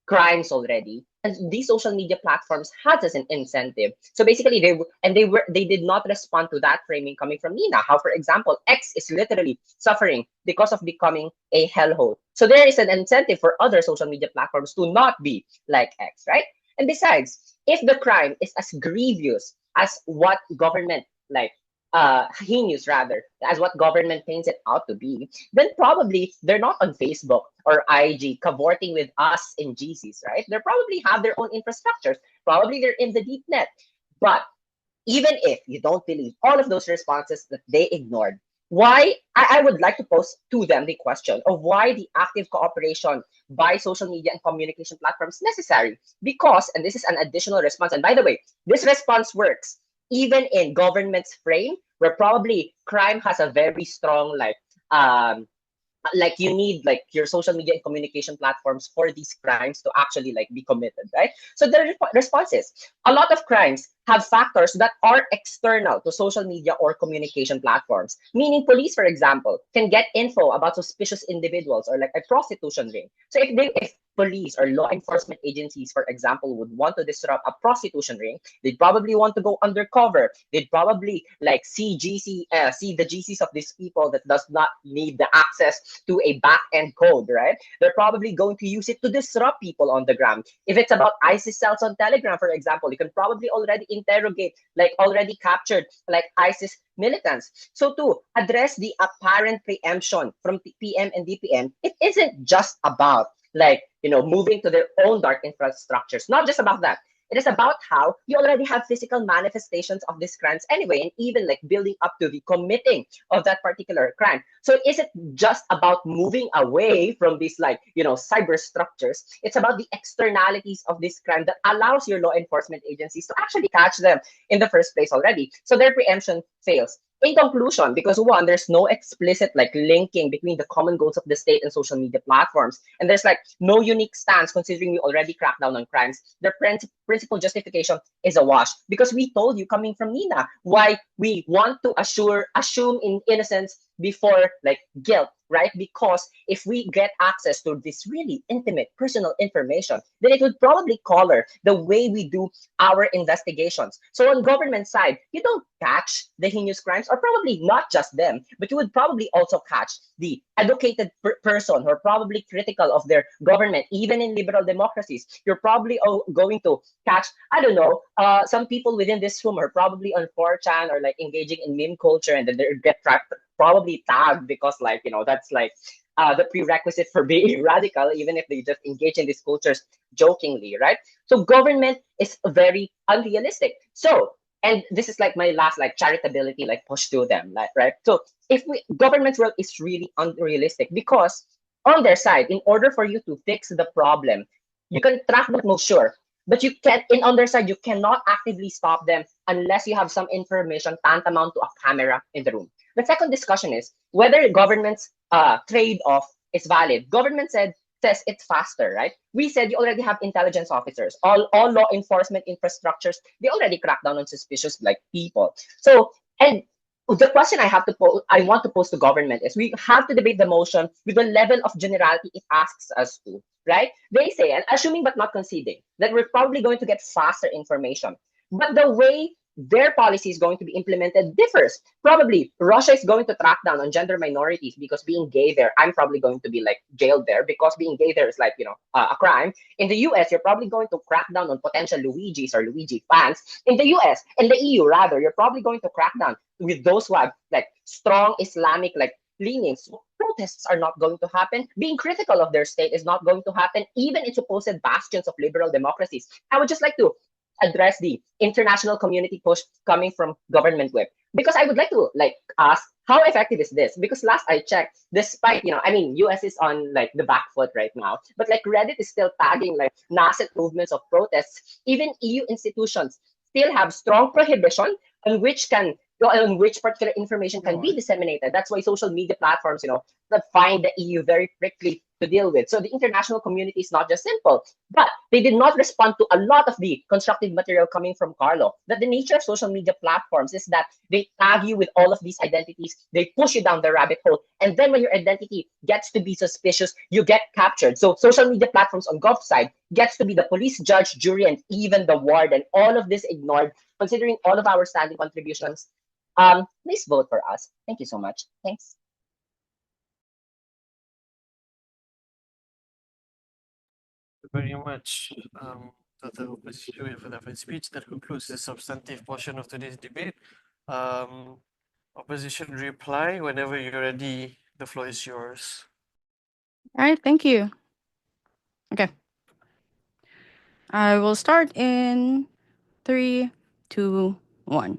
crimes already. And these social media platforms had as an incentive. So basically, they did not respond to that framing coming from Nina. How, for example, X is literally suffering because of becoming a hellhole. So there is an incentive for other social media platforms to not be like X, right? And besides, if the crime is as grievous as what government like heinous rather, as what government paints it out to be, then probably they're not on Facebook or IG cavorting with us in GCs, right? They probably have their own infrastructures. Probably they're in the deep net. But even if you don't believe all of those responses that they ignored, why I would like to pose to them the question of why the active cooperation by social media and communication platforms necessary. Because, and this is an additional response, and by the way, this response works even in government's frame, where probably crime has a very strong like you need like your social media and communication platforms for these crimes to actually like be committed, right? So the response is a lot of crimes have factors that are external to social media or communication platforms, meaning police, for example, can get info about suspicious individuals or like a prostitution ring. So if police or law enforcement agencies, for example, would want to disrupt a prostitution ring, they'd probably want to go undercover. They'd probably like see the GCs of these people that does not need the access to a back-end code, right? They're probably going to use it to disrupt people on the ground. If it's about ISIS cells on Telegram, for example, you can probably already interrogate like already captured like ISIS militants. So to address the apparent preemption from PM and DPM, it isn't just about like, moving to their own dark infrastructures. Not just about that. It is about how you already have physical manifestations of these crimes anyway, and even like building up to the committing of that particular crime. So is it just about moving away from these like, cyber structures? It's about the externalities of this crime that allows your law enforcement agencies to actually catch them in the first place already. So their preemption fails. In conclusion, because one, there's no explicit like linking between the common goals of the state and social media platforms, and there's like no unique stance considering we already cracked down on crimes. Their principal justification is a wash because we told you coming from Nina why we want to assume in innocence before like guilt right? Because if we get access to this really intimate personal information, then it would probably color the way we do our investigations. So on government side, you don't catch the heinous crimes, or probably not just them, but you would probably also catch the educated person who are probably critical of their government. Even in liberal democracies, you're probably going to catch, I don't know, some people within this room are probably on 4chan or like engaging in meme culture, and then they get probably tagged because, like, that's like the prerequisite for being radical, even if they just engage in these cultures jokingly, right? So government is very unrealistic. So, and this is like my last like charitability like push to them, like, right? So if government's role is really unrealistic, because on their side, in order for you to fix the problem, you can track the most, sure, but you can't, in on their side, you cannot actively stop them unless you have some information tantamount to a camera in the room. The second discussion is whether government's trade-off is valid. Government says it's faster, right? We said you already have intelligence officers. All law enforcement infrastructures, they already crack down on suspicious like people. So, and the question I want to pose to government is, we have to debate the motion with the level of generality it asks us to, right? They say, and assuming but not conceding, that we're probably going to get faster information. But the way their policy is going to be implemented differs. Probably Russia is going to crack down on gender minorities because being gay there, I'm probably going to be like jailed there because being gay there is like, a crime. In the US, you're probably going to crack down on potential Luigis or Luigi fans. In the US, in the EU rather, you're probably going to crack down with those who have like strong Islamic like leanings. Protests are not going to happen. Being critical of their state is not going to happen, even in supposed bastions of liberal democracies. I would just like to address the international community push coming from government whip, because I would like to like ask, how effective is this? Because last I checked, despite, I mean, US is on like the back foot right now, but like Reddit is still tagging like nascent movements of protests. Even EU institutions still have strong prohibition on which particular information can be disseminated. That's why social media platforms, that find the EU very prickly to deal with. So the international community is not just simple, but they did not respond to a lot of the constructive material coming from Carlo. That the nature of social media platforms is that they tag you with all of these identities, they push you down the rabbit hole, and then when your identity gets to be suspicious, you get captured. So social media platforms on Gov side gets to be the police, judge, jury, and even the warden. All of this ignored, considering all of our standing contributions. Please vote for us. Thank you so much. Thanks. Very much, to the opposition for that speech. That concludes the substantive portion of today's debate. Opposition reply whenever you're ready. The floor is yours. All right, thank you. Okay. I will start in 3, 2, 1.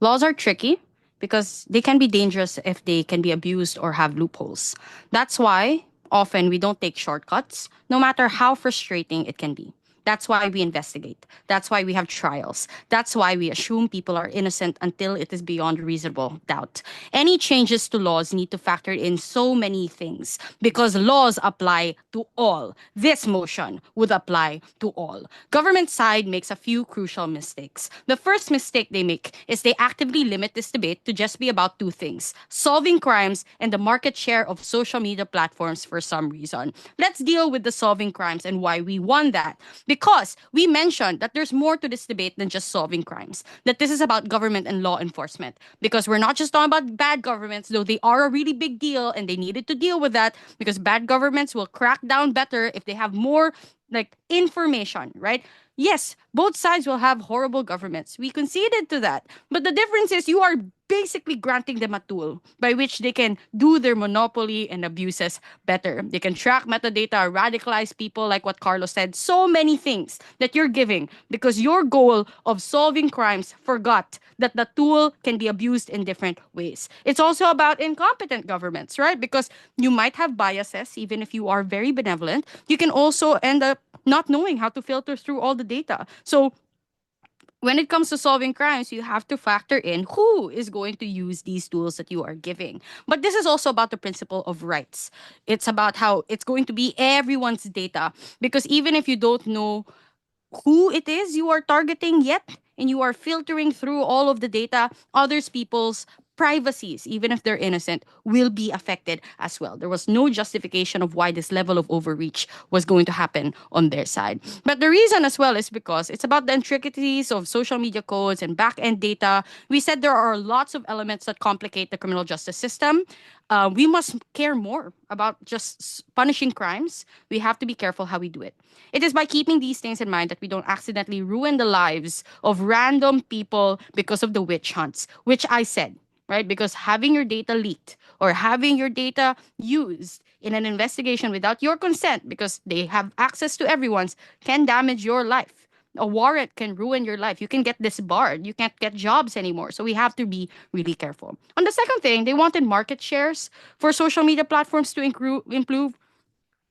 Laws are tricky because they can be dangerous if they can be abused or have loopholes. That's why often we don't take shortcuts, no matter how frustrating it can be. That's why we investigate. That's why we have trials. That's why we assume people are innocent until it is beyond reasonable doubt. Any changes to laws need to factor in so many things because laws apply to all. This motion would apply to all. Government side makes a few crucial mistakes. The first mistake they make is they actively limit this debate to just be about two things: solving crimes and the market share of social media platforms for some reason. Let's deal with the solving crimes and why we won that. Because we mentioned that there's more to this debate than just solving crimes, that this is about government and law enforcement. Because we're not just talking about bad governments, though they are a really big deal and they needed to deal with that, because bad governments will crack down better if they have more like information, right? Yes, both sides will have horrible governments. We conceded to that. But the difference is you are basically granting them a tool by which they can do their monopoly and abuses better. They can track metadata, radicalize people, like what Carlos said. So many things that you're giving because your goal of solving crimes forgot that the tool can be abused in different ways. It's also about incompetent governments, right? Because you might have biases, even if you are very benevolent. You can also end up not knowing how to filter through all the data. So when it comes to solving crimes, you have to factor in who is going to use these tools that you are giving. But this is also about the principle of rights. It's about how it's going to be everyone's data. Because even if you don't know who it is you are targeting yet, and you are filtering through all of the data, others people's privacies, even if they're innocent, will be affected as well. There was no justification of why this level of overreach was going to happen on their side. But the reason as well is because it's about the intricacies of social media codes and back end data. We said there are lots of elements that complicate the criminal justice system. We must care more about just punishing crimes. We have to be careful how we do it. It is by keeping these things in mind that we don't accidentally ruin the lives of random people because of the witch hunts, which I said, right? Because having your data leaked or having your data used in an investigation without your consent, because they have access to everyone's, can damage your life. A warrant can ruin your life. You can get disbarred. You can't get jobs anymore. So we have to be really careful. On the second thing, they wanted market shares for social media platforms to improve.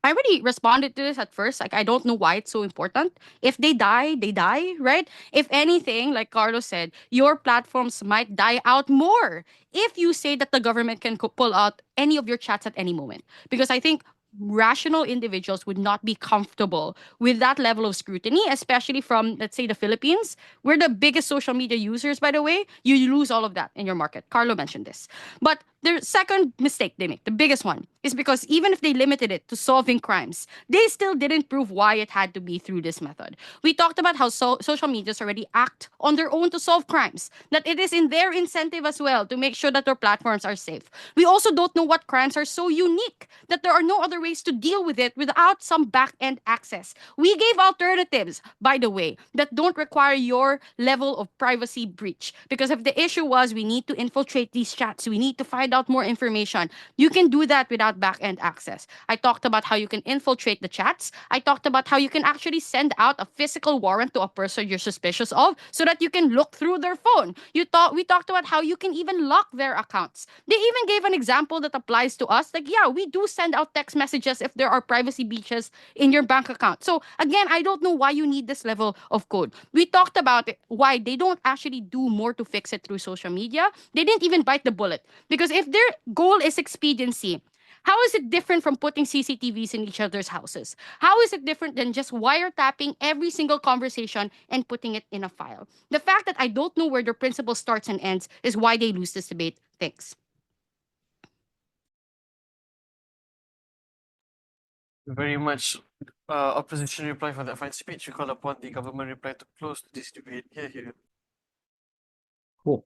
I already responded to this at first. Like, I don't know why it's so important. If they die, they die, right? If anything, like Carlos said, your platforms might die out more if you say that the government can pull out any of your chats at any moment. Because I think rational individuals would not be comfortable with that level of scrutiny, especially from, let's say, the Philippines. We're the biggest social media users, by the way. You lose all of that in your market. Carlo mentioned this. But the second mistake they make, the biggest one, is because even if they limited it to solving crimes, they still didn't prove why it had to be through this method. We talked about how social medias already act on their own to solve crimes, that it is in their incentive as well to make sure that their platforms are safe. We also don't know what crimes are so unique that there are no other ways to deal with it without some back end access. We gave alternatives, by the way, that don't require your level of privacy breach. Because if the issue was we need to infiltrate these chats, we need to find out more information, you can do that without back end access. I talked about how you can infiltrate the chats. I talked about how you can actually send out a physical warrant to a person you're suspicious of so that you can look through their phone. We talked about how you can even lock their accounts. They even gave an example that applies to us. Like, yeah, we do send out text messages if there are privacy breaches in your bank account. So again, I don't know why you need this level of code. We talked about it, why they don't actually do more to fix it through social media. They didn't even bite the bullet. Because if their goal is expediency, how is it different from putting CCTVs in each other's houses? How is it different than just wiretapping every single conversation and putting it in a file? The fact that I don't know where their principle starts and ends is why they lose this debate. Thanks. Very much opposition reply for that fine speech. We call upon the government reply to close this debate. Here. Cool.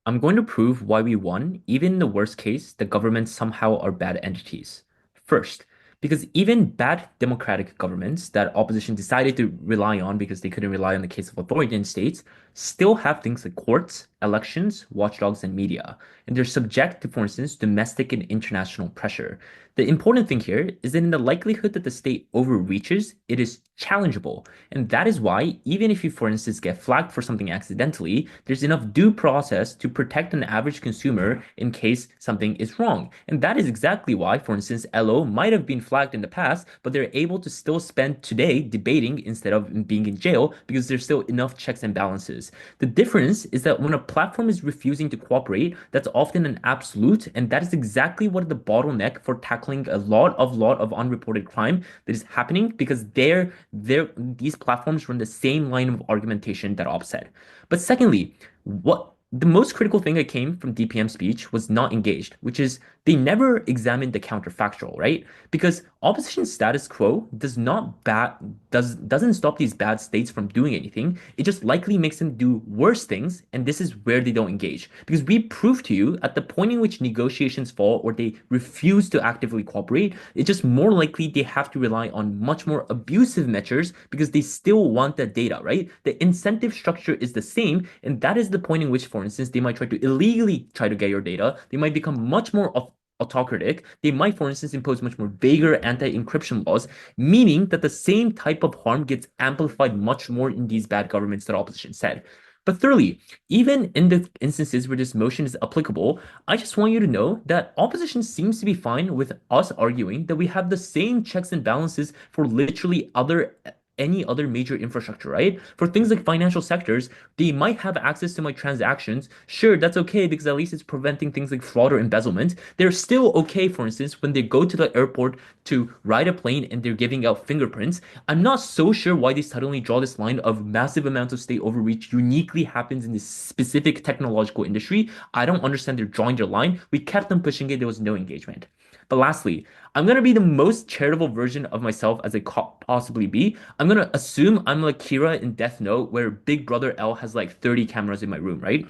I'm going to prove why we won. Even in the worst case, the governments somehow are bad entities. First, because even bad democratic governments that opposition decided to rely on because they couldn't rely on the case of authoritarian states still have things like courts, elections, watchdogs, and media. And they're subject to, for instance, domestic and international pressure. The important thing here is that in the likelihood that the state overreaches, it is challengeable. And that is why, even if you, for instance, get flagged for something accidentally, there's enough due process to protect an average consumer in case something is wrong. And that is exactly why, for instance, LO might have been flagged in the past, but they're able to still spend today debating instead of being in jail because there's still enough checks and balances. The difference is that when a platform is refusing to cooperate, that's often an absolute, and that is exactly what the bottleneck for tackling a lot of unreported crime that is happening because these platforms run the same line of argumentation that Op said. But secondly, what the most critical thing that came from DPM's speech was not engaged, which is they never examined the counterfactual, right? Because opposition status quo doesn't stop these bad states from doing anything. It just likely makes them do worse things, and this is where they don't engage. Because we prove to you at the point in which negotiations fall or they refuse to actively cooperate, it's just more likely they have to rely on much more abusive measures because they still want that data, right? The incentive structure is the same, and that is the point in which, for instance, they might try to illegally try to get your data. They might become much more autocratic. They might, for instance, impose much more vaguer anti-encryption laws, meaning that the same type of harm gets amplified much more in these bad governments that opposition said. But thirdly, even in the instances where this motion is applicable, I just want you to know that opposition seems to be fine with us arguing that we have the same checks and balances for literally any other major infrastructure, right? For things like financial sectors, they might have access to my transactions. Sure, that's okay because at least it's preventing things like fraud or embezzlement. They're still okay, for instance, when they go to the airport to ride a plane and they're giving out fingerprints. I'm not so sure why they suddenly draw this line of massive amounts of state overreach uniquely happens in this specific technological industry. I don't understand they're drawing their line. We kept them pushing it, there was no engagement. But lastly, I'm gonna be the most charitable version of myself as I possibly be. I'm gonna assume I'm like Kira in Death Note, where Big Brother L has like 30 cameras in my room, right?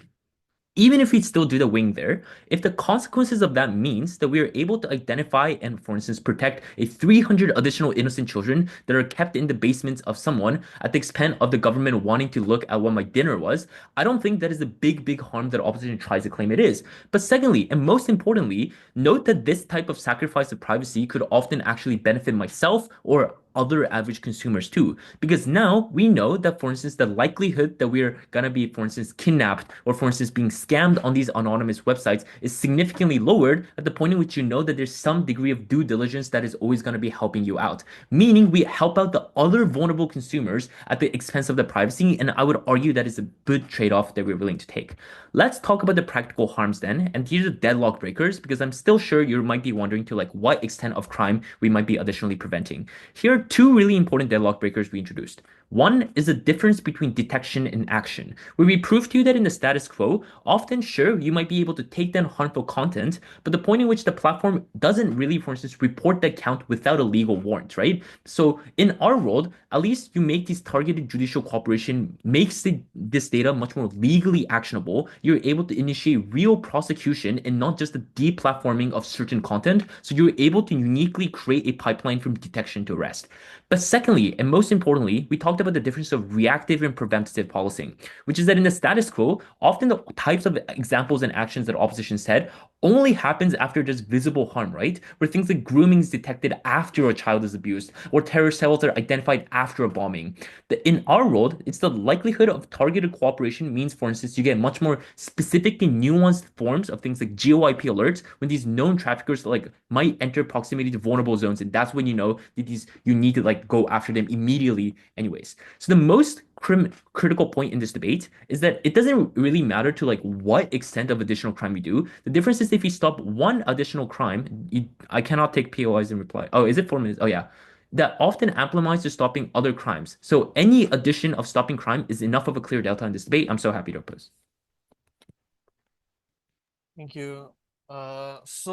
Even if we still do the wing there, if the consequences of that means that we are able to identify and, for instance, protect a 300 additional innocent children that are kept in the basements of someone at the expense of the government wanting to look at what my dinner was, I don't think that is the big harm that opposition tries to claim it is. But secondly, and most importantly, note that this type of sacrifice of privacy could often actually benefit myself or other average consumers too. Because now we know that, for instance, the likelihood that we're gonna be, for instance, kidnapped or, for instance, being scammed on these anonymous websites is significantly lowered at the point in which you know that there's some degree of due diligence that is always gonna be helping you out. Meaning we help out the other vulnerable consumers at the expense of the privacy, and I would argue that is a good trade-off that we're willing to take. Let's talk about the practical harms then, and these are the deadlock breakers because I'm still sure you might be wondering to like what extent of crime we might be additionally preventing. Here are two really important deadlock breakers we introduced. One is the difference between detection and action, where we prove to you that in the status quo, often, sure, you might be able to take down harmful content, but the point in which the platform doesn't really, for instance, report the account without a legal warrant, right? So in our world, at least you make these targeted judicial cooperation makes this data much more legally actionable. You're able to initiate real prosecution and not just the deplatforming of certain content. So you're able to uniquely create a pipeline from detection to arrest. But secondly, and most importantly, we talked about the difference of reactive and preventative policing, which is that in the status quo, often the types of examples and actions that opposition said only happens after there's visible harm, right? Where things like grooming is detected after a child is abused, or terror cells are identified after a bombing. In our world, it's the likelihood of targeted cooperation means, for instance, you get much more specific and nuanced forms of things like GeoIP alerts when these known traffickers like might enter proximity to vulnerable zones, and that's when you know that you need to like go after them immediately, anyways. So the most critical point in this debate is that it doesn't really matter to like what extent of additional crime we do. The difference is if we stop one additional crime, I cannot take POIs in reply. Oh, is it 4 minutes? Oh yeah. That often amplifies to stopping other crimes. So any addition of stopping crime is enough of a clear delta in this debate. I'm so happy to oppose. Thank you. So